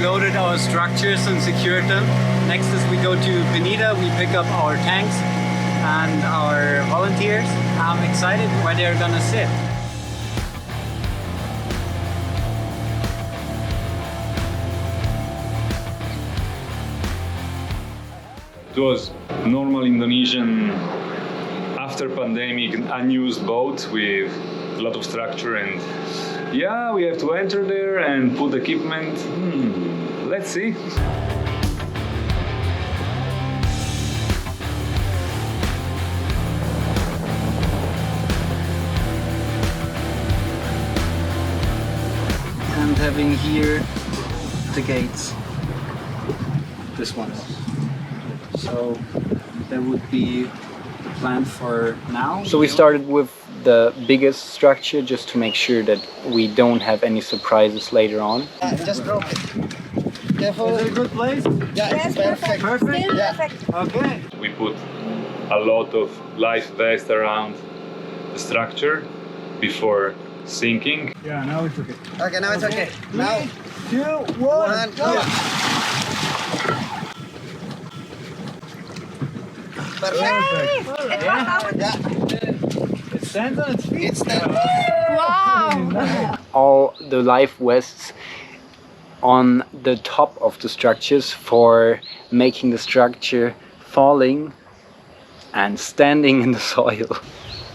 loaded our structures and secured them. Next is we go to Penida, we pick up our tanks and our volunteers. I'm excited where they're gonna sit. It was normal Indonesian after pandemic unused boat with a lot of structure, and yeah, we have to enter there and put equipment. Let's see. And having here the gates, this one. So that would be the plan for now. So we started with the biggest structure just to make sure that we don't have any surprises later on. Just drop it. Careful. Is it a good place? Yeah, Yes, it's perfect. Perfect? Yeah. Perfect. Okay. We put a lot of life vest around the structure before sinking. Yeah, now it's okay. Okay, now it's okay. Now, 2, 1, go. Perfect. Yeah, It stands on its feet. it's that. Wow! All the life vests on the top of the structures for making the structure falling and standing in the soil.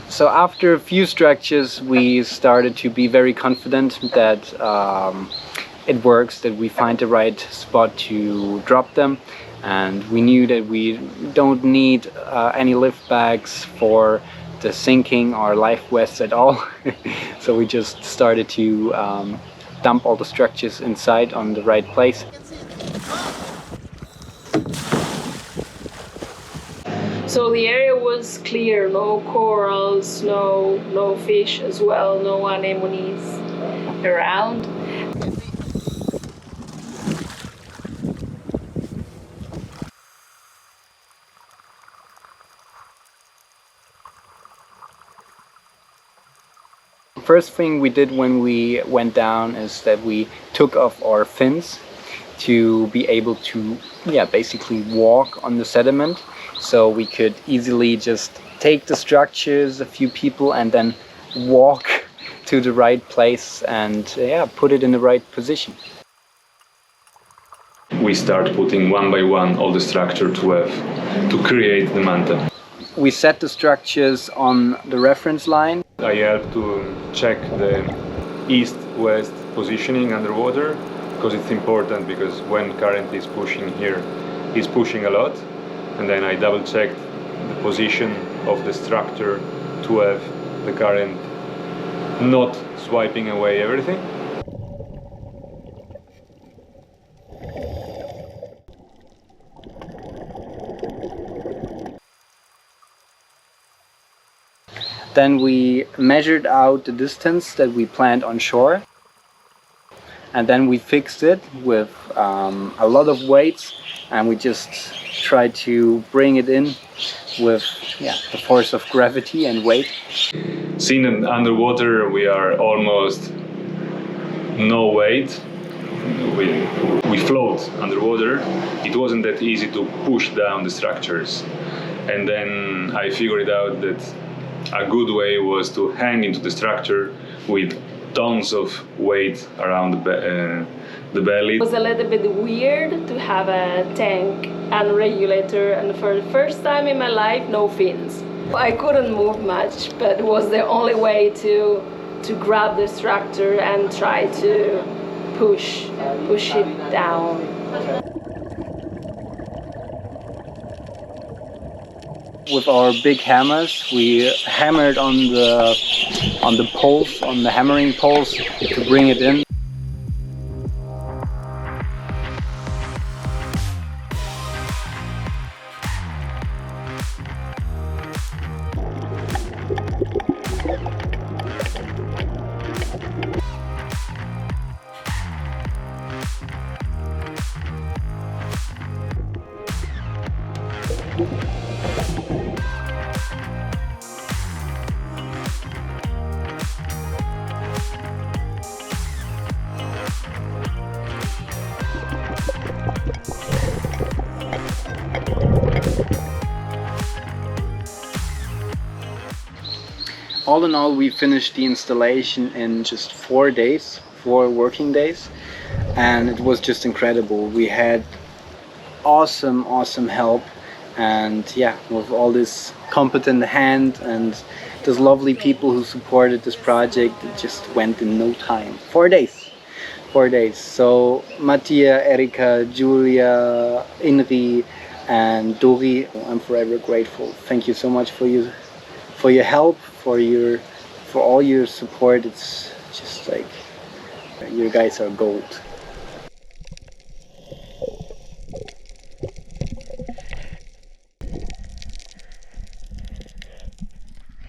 So after a few structures we started to be very confident that it works, that we find the right spot to drop them, and we knew that we don't need any lift bags for the sinking or life vests at all. So we just started to dump all the structures inside on the right place. So the area was clear, no corals, no fish as well, no anemones around. First thing we did when we went down is that we took off our fins to be able to basically walk on the sediment, so we could easily just take the structures, a few people, and then walk to the right place and put it in the right position. We start putting one by one all the structure to create the manta. We set the structures on the reference line. I help to check the east-west positioning underwater, because it's important, because when current is pushing here, it's pushing a lot, and then I double check the position of the structure to have the current not swiping away everything. Then we measured out the distance that we planned on shore, and then we fixed it with a lot of weights, and we just tried to bring it in with the force of gravity and weight. Seen underwater, we are almost no weight. We float underwater. It wasn't that easy to push down the structures, and then I figured out that a good way was to hang into the structure with tons of weight around the belly. It was a little bit weird to have a tank and regulator, and for the first time in my life, no fins. I couldn't move much, but it was the only way to grab the structure and try to push it down. With our big hammers, we hammered on the poles, on the hammering poles, to bring it in. all in all, we finished the installation in just 4 days, 4 working days, and it was just incredible. We had awesome help, and yeah, with all this competent hand and those lovely people who supported this project, it just went in no time. 4 days. 4 days. So Mattia, Erica, Julia, Inri, and Dori, I'm forever grateful. Thank you so much for your help, for all your support. It's just like, you guys are gold.